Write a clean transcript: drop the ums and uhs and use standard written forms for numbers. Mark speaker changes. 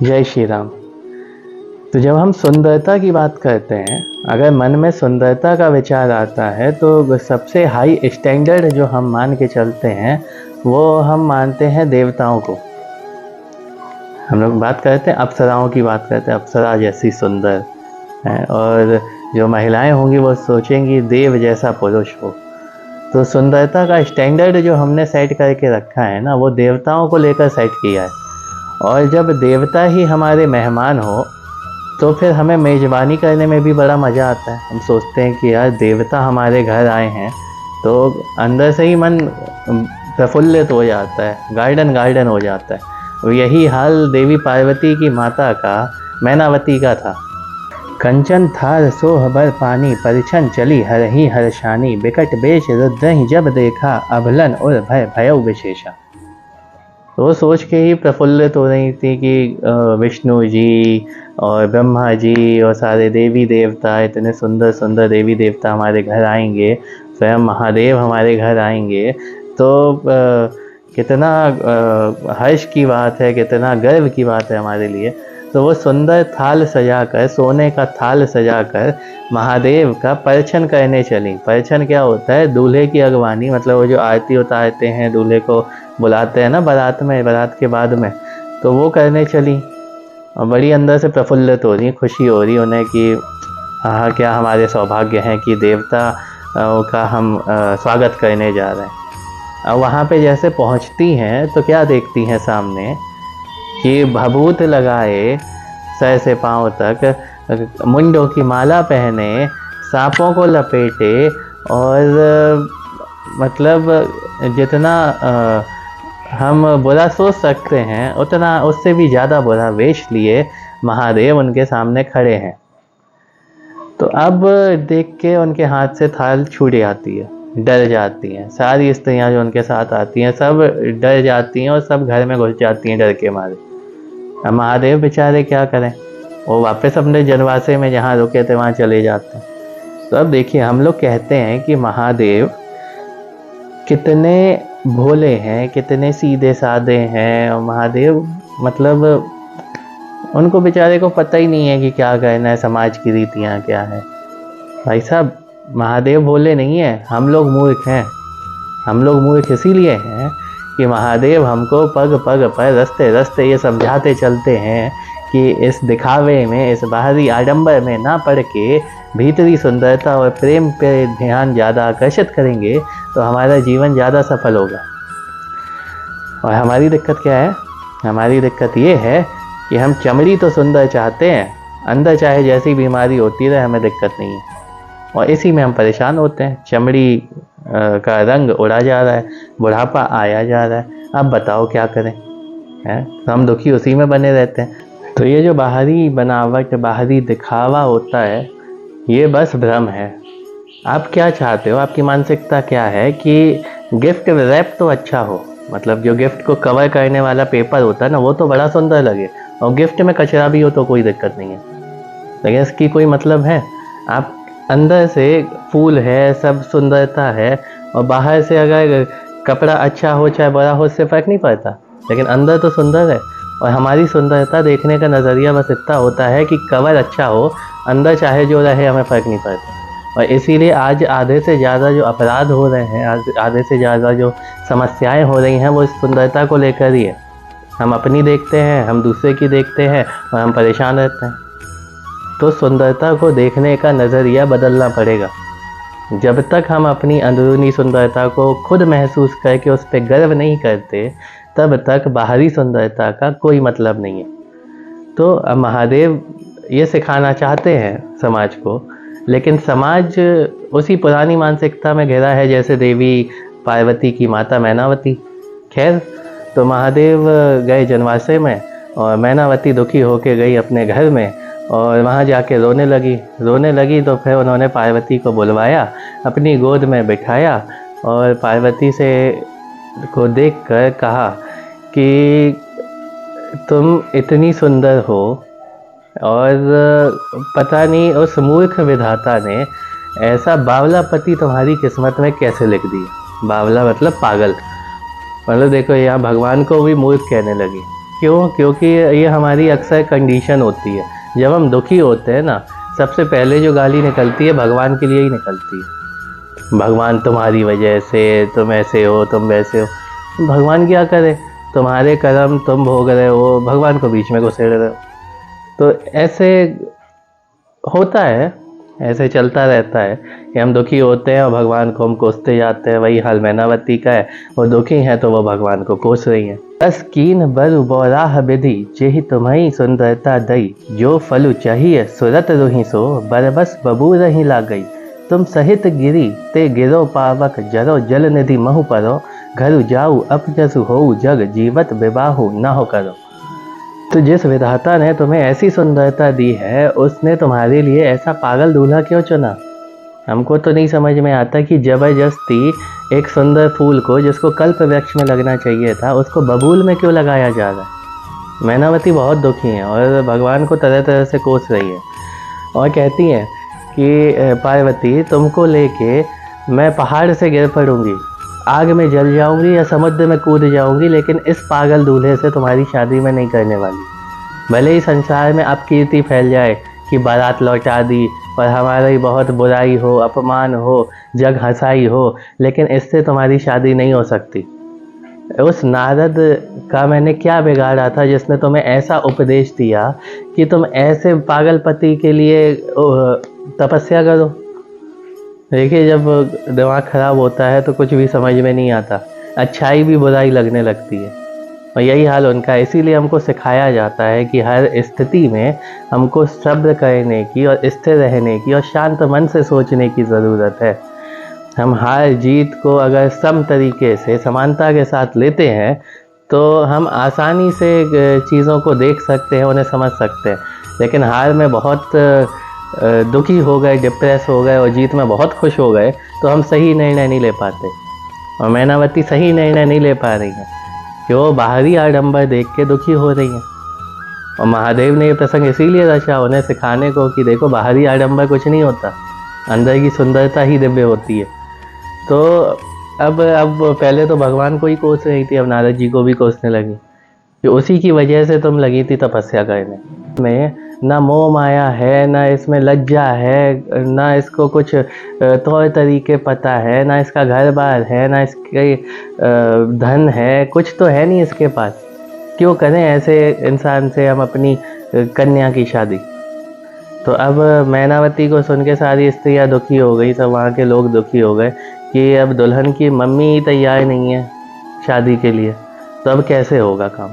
Speaker 1: जय श्री राम। तो जब हम सुंदरता की बात करते हैं, अगर मन में सुंदरता का विचार आता है तो सबसे हाई स्टैंडर्ड जो हम मान के चलते हैं वो हम मानते हैं देवताओं को। हम लोग बात करते हैं अप्सराओं की, बात करते हैं अप्सरा जैसी सुंदर है, और जो महिलाएं होंगी वो सोचेंगी देव जैसा पुरुष हो। तो सुंदरता का स्टैंडर्ड जो हमने सेट करके रखा है ना, वो देवताओं को लेकर सेट किया है। और जब देवता ही हमारे मेहमान हो तो फिर हमें मेज़बानी करने में भी बड़ा मज़ा आता है। हम सोचते हैं कि यार देवता हमारे घर आए हैं, तो अंदर से ही मन प्रफुल्लित हो जाता है, गार्डन गार्डन हो जाता है। और यही हाल देवी पार्वती की माता का, मैनावती का था। कंचन थार सोह बर पानी, परिछन चली हरहि हर्षानी, बिकट बेश रुद्रहि जब देखा, अभलन उर भय भयउ विशेषा। तो वो सोच के ही प्रफुल्लित हो रही थी कि विष्णु जी और ब्रह्मा जी और सारे देवी देवता, इतने सुंदर सुंदर देवी देवता हमारे घर आएंगे, स्वयं महादेव हमारे घर आएंगे, तो कितना हर्ष की बात है, कितना गर्व की बात है हमारे लिए। तो वो सुंदर थाल सजाकर, सोने का थाल सजाकर महादेव का परिछन करने चली। परिछन क्या होता है? दूल्हे की अगवानी, मतलब वो जो आरती उतारते हैं, दूल्हे को बुलाते हैं ना बारात में, बारात के बाद में, तो वो करने चली। और बड़ी अंदर से प्रफुल्लित हो रही, खुशी हो रही उन्हें कि हाँ, क्या हमारे सौभाग्य हैं कि देवता का हम स्वागत करने जा रहे हैं। अब वहाँ पे जैसे पहुँचती हैं तो क्या देखती हैं सामने कि भभूत लगाए सर से पांव तक, मुंडों की माला पहने, सांपों को लपेटे, और मतलब जितना हम बुरा सोच सकते हैं उतना उससे भी ज़्यादा बुरा वेश लिए महादेव उनके सामने खड़े हैं। तो अब देख के उनके हाथ से थाल छूट जाती है, डर जाती हैं। सारी स्त्रियां जो उनके साथ आती हैं सब डर जाती हैं और सब घर में घुस जाती हैं डर के मारे। अब महादेव बेचारे क्या करें, वो वापस अपने जनवासे में जहाँ रुके थे वहाँ चले जाते हैं। तो अब देखिए, हम लोग कहते हैं कि महादेव कितने भोले हैं, कितने सीधे साधे हैं। और महादेव मतलब उनको बेचारे को पता ही नहीं है कि क्या करना है, समाज की रीतियाँ क्या है। भाई साहब, महादेव भोले नहीं है, हम लोग मूर्ख हैं। हम लोग मूर्ख इसीलिए हैं कि महादेव हमको पग पग पर, रास्ते रास्ते ये समझाते चलते हैं कि इस दिखावे में, इस बाहरी आडंबर में ना पड़ के भीतरी सुंदरता और प्रेम पे ध्यान ज़्यादा आकर्षित करेंगे तो हमारा जीवन ज़्यादा सफल होगा। और हमारी दिक्कत क्या है? हमारी दिक्कत ये है कि हम चमड़ी तो सुंदर चाहते हैं, अंदर चाहे जैसी बीमारी होती रहे, हमें दिक्कत नहीं है। और इसी में हम परेशान होते हैं। चमड़ी का रंग उड़ा जा रहा है, बुढ़ापा आया जा रहा है। अब बताओ क्या करें, हैं? हम दुखी उसी में बने रहते हैं। तो ये जो बाहरी बनावट, बाहरी दिखावा होता है, ये बस भ्रम है। आप क्या चाहते हो? आपकी मानसिकता क्या है कि गिफ्ट रैप तो अच्छा हो, मतलब जो गिफ्ट को कवर करने वाला पेपर होता है ना, वो तो बड़ा सुंदर लगे, और गिफ्ट में कचरा भी हो तो कोई दिक्कत नहीं है। लेकिन इसकी कोई मतलब है? आप अंदर से फूल है, सब सुंदरता है, और बाहर से अगर कपड़ा अच्छा हो चाहे बुरा हो, उससे फ़र्क नहीं पड़ता, लेकिन अंदर तो सुंदर है। और हमारी सुंदरता देखने का नज़रिया बस इतना होता है कि कवर अच्छा हो, अंदर चाहे जो रहे, हमें फ़र्क नहीं पड़ता। और इसीलिए आज आधे से ज़्यादा जो अपराध हो रहे हैं, आधे से ज़्यादा जो समस्याएं हो रही हैं, वो इस सुंदरता को लेकर ही है। हम अपनी देखते हैं, हम दूसरे की देखते हैं, और हम परेशान रहते हैं। तो सुंदरता को देखने का नज़रिया बदलना पड़ेगा। जब तक हम अपनी अंदरूनी सुंदरता को खुद महसूस करके उस पर गर्व नहीं करते, तब तक बाहरी सुंदरता का कोई मतलब नहीं है। तो महादेव ये सिखाना चाहते हैं समाज को, लेकिन समाज उसी पुरानी मानसिकता में घिरा है जैसे देवी पार्वती की माता मैनावती। खैर, तो महादेव गए जनवासे में, और मैनावती दुखी होके गई अपने घर में, और वहाँ जाके रोने लगी। तो फिर उन्होंने पार्वती को बुलवाया, अपनी गोद में बिठाया, और पार्वती से को देखकर कहा कि तुम इतनी सुंदर हो, और पता नहीं उस मूर्ख विधाता ने ऐसा बावला पति तुम्हारी किस्मत में कैसे लिख दिया। बावला मतलब पागल। मतलब देखो, यहाँ भगवान को भी मूर्ख कहने लगी क्यों? क्योंकि ये हमारी अक्सर कंडीशन होती है। जब हम दुखी होते हैं ना, सबसे पहले जो गाली निकलती है भगवान के लिए ही निकलती है। भगवान तुम्हारी वजह से तुम ऐसे हो, तुम वैसे हो। भगवान क्या करे? तुम्हारे कर्म तुम भोग रहे हो, भगवान को बीच में घुसेड़ रहे हो। तो ऐसे होता है, ऐसे चलता रहता है कि हम दुखी होते हैं और भगवान को हम कोसते जाते हैं। वही हाल मैनावती का है, वो दुखी है तो वो भगवान को कोस रही है। बस कीन बर बोराह विधि जेहि तुम्हें सुंदरता दई, जो फलु चाहिए सुरत रुहि सो बरबस बबू रही ला गई। तुम सहित गिरी ते गिरो पावक जरो जल निधि महु परो, घरु जाऊ अपजसु होऊ जग जीवत विबाहु न हो करो। तो जिस विधाता ने तुम्हें ऐसी सुंदरता दी है, उसने तुम्हारे लिए ऐसा पागल दूल्हा क्यों चुना? हमको तो नहीं समझ में आता कि जबरदस्ती एक सुंदर फूल को, जिसको कल्प वृक्ष में लगना चाहिए था, उसको बबूल में क्यों लगाया जा रहा है? मैनावती बहुत दुखी है और भगवान को तरह तरह से कोस रही है और कहती हैं कि पार्वती, तुमको लेके मैं पहाड़ से गिर पड़ूंगी, आग में जल जाऊंगी या समुद्र में कूद जाऊंगी, लेकिन इस पागल दूल्हे से तुम्हारी शादी मैं नहीं करने वाली। भले ही संसार में अपकीर्ति फैल जाए कि बारात लौटा दी और हमारी बहुत बुराई हो, अपमान हो, जग हंसाई हो, लेकिन इससे तुम्हारी शादी नहीं हो सकती। उस नारद का मैंने क्या बिगाड़ा था जिसने तुम्हें ऐसा उपदेश दिया कि तुम ऐसे पागल पति के लिए तपस्या करो? देखिए, जब दिमाग खराब होता है तो कुछ भी समझ में नहीं आता, अच्छाई भी बुराई लगने लगती है। और यही हाल उनका है। इसीलिए हमको सिखाया जाता है कि हर स्थिति में हमको सब्र करने की और स्थिर रहने की और शांत मन से सोचने की ज़रूरत है। हम हार जीत को अगर सम तरीके से समानता के साथ लेते हैं तो हम आसानी से चीज़ों को देख सकते हैं, उन्हें समझ सकते हैं। लेकिन हार में बहुत दुखी हो गए, डिप्रेस हो गए और जीत में बहुत खुश हो गए तो हम सही निर्णय नहीं ले पाते। और मैनावती सही निर्णय नहीं ले पा रही हैं कि वो बाहरी आडंबर देख के दुखी हो रही हैं। और महादेव ने ये प्रसंग इसीलिए रचा, उन्हें सिखाने को कि देखो, बाहरी आडंबर कुछ नहीं होता, अंदर की सुंदरता ही दिव्य होती है। तो अब पहले तो भगवान को ही कोस रही थी, अब नारद जी को भी कोसने लगी कि उसी की वजह से तुम लगी थी तपस्या करने में। ना मोह माया है, ना इसमें लज्जा है, ना इसको कुछ तौर तरीके पता है, ना इसका घर बार है, ना इसके धन है, कुछ तो है नहीं इसके पास। क्यों करें ऐसे इंसान से हम अपनी कन्या की शादी? तो अब मैनावती को सुन के सारी स्त्रियाँ दुखी हो गई, सब वहाँ के लोग दुखी हो गए कि अब दुल्हन की मम्मी ही तैयार नहीं है शादी के लिए, तो अब कैसे होगा काम।